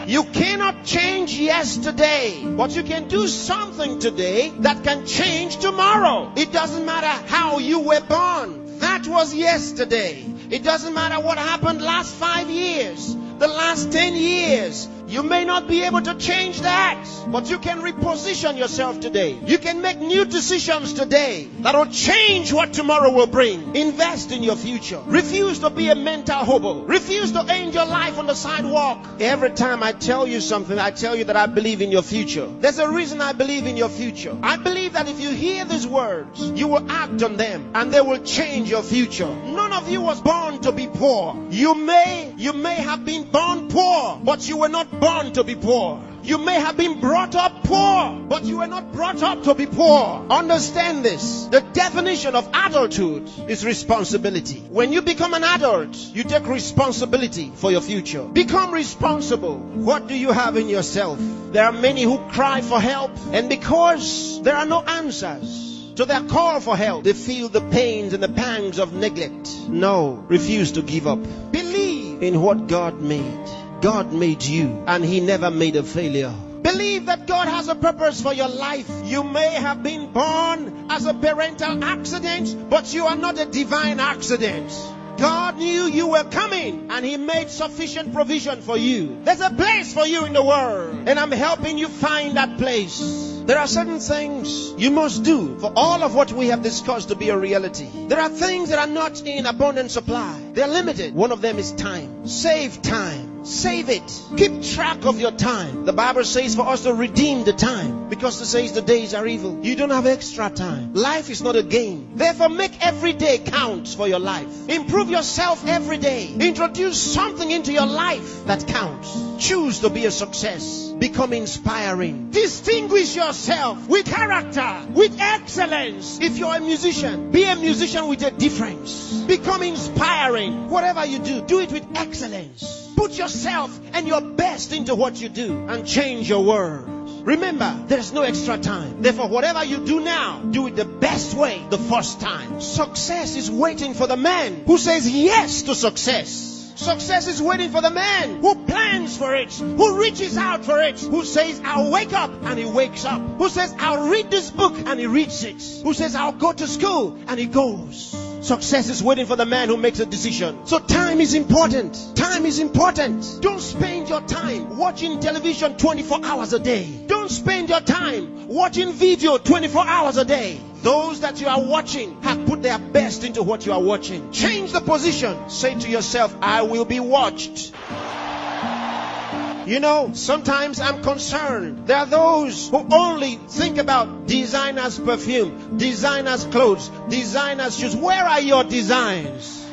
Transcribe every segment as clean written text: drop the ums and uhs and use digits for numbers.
You cannot change yesterday, but you can do something today that can change tomorrow. It doesn't matter how you were born. That was yesterday. It doesn't matter what happened last 5 years, the last 10 years. You may not be able to change that, but you can reposition yourself today. You can make new decisions today that will change what tomorrow will bring. Invest in your future. Refuse to be a mental hobo. Refuse to end your life on the sidewalk. Every time I tell you something, I tell you that I believe in your future. There's a reason I believe in your future. I believe that if you hear these words, you will act on them and they will change your future. None of you was born to be poor. You may have been born poor, but you were not born to be poor. You may have been brought up poor, but you were not brought up to be poor. Understand this. The definition of adulthood is responsibility. When you become an adult, you take responsibility for your future. Become responsible. What do you have in yourself? There are many who cry for help, and because there are no answers to their call for help, they feel the pains and the pangs of neglect. No, refuse to give up. Believe in what God made. God made you, and He never made a failure. Believe that God has a purpose for your life. You may have been born as a parental accident, but you are not a divine accident. God knew you were coming, and He made sufficient provision for you. There's a place for you in the world, and I'm helping you find that place. There are certain things you must do for all of what we have discussed to be a reality. There are things that are not in abundant supply. They're limited. One of them is time. Save time. Save it. Keep track of your time. The Bible says for us to redeem the time, because it says the days are evil. You don't have extra time. Life is not a game. Therefore, make every day count for your life. Improve yourself every day. Introduce something into your life that counts. Choose to be a success. Become inspiring. Distinguish yourself with character, with excellence. If you're a musician, be a musician with a difference. Become inspiring. Whatever you do, do it with excellence. Put yourself and your best into what you do and change your world. Remember, there's no extra time. Therefore, whatever you do now, do it the best way the first time. Success is waiting for the man who says yes to success. Success is waiting for the man who plans for it, who reaches out for it, who says, I'll wake up, and he wakes up. Who says, I'll read this book, and he reads it. Who says, I'll go to school, and he goes. Success is waiting for the man who makes a decision. So time is important. Time is important. Don't spend your time watching television 24 hours a day. Don't spend your time watching video 24 hours a day. Those that you are watching have put their best into what you are watching. Change the position. Say to yourself, I will be watched. You know, sometimes I'm concerned. There are those who only think about designers' perfume, designers' clothes, designers' shoes. Where are your designs?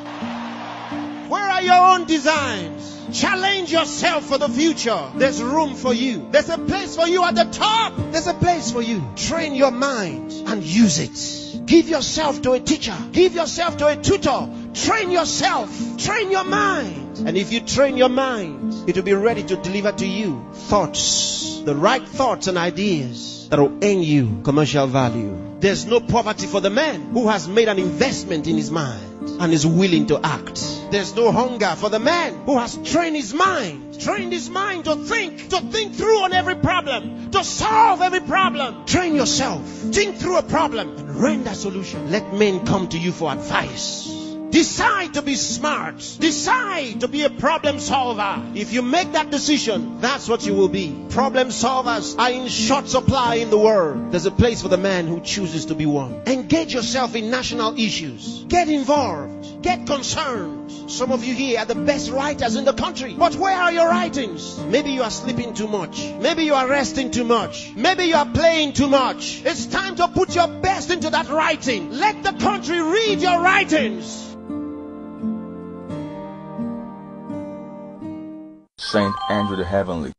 Where are your own designs? Challenge yourself for the future. There's room for you. There's a place for you at the top. There's a place for you. Train your mind and use it. Give yourself to a teacher. Give yourself to a tutor. Train yourself. Train your mind. And if you train your mind, it will be ready to deliver to you thoughts, the right thoughts and ideas that will earn you commercial value. There's no poverty for the man who has made an investment in his mind and is willing to act. There's no hunger for the man who has trained his mind to think through on every problem, to solve every problem. Train yourself. Think through a problem and render a solution. Let men come to you for advice. Decide to be smart. Decide to be a problem solver. If you make that decision, that's what you will be. Problem solvers are in short supply in the world. There's a place for the man who chooses to be one. Engage yourself in national issues. Get involved. Get concerned. Some of you here are the best writers in the country. But where are your writings? Maybe you are sleeping too much. Maybe you are resting too much. Maybe you are playing too much. It's time to put your best into that writing. Let the country read your writings. Saint Andrew the Heavenly.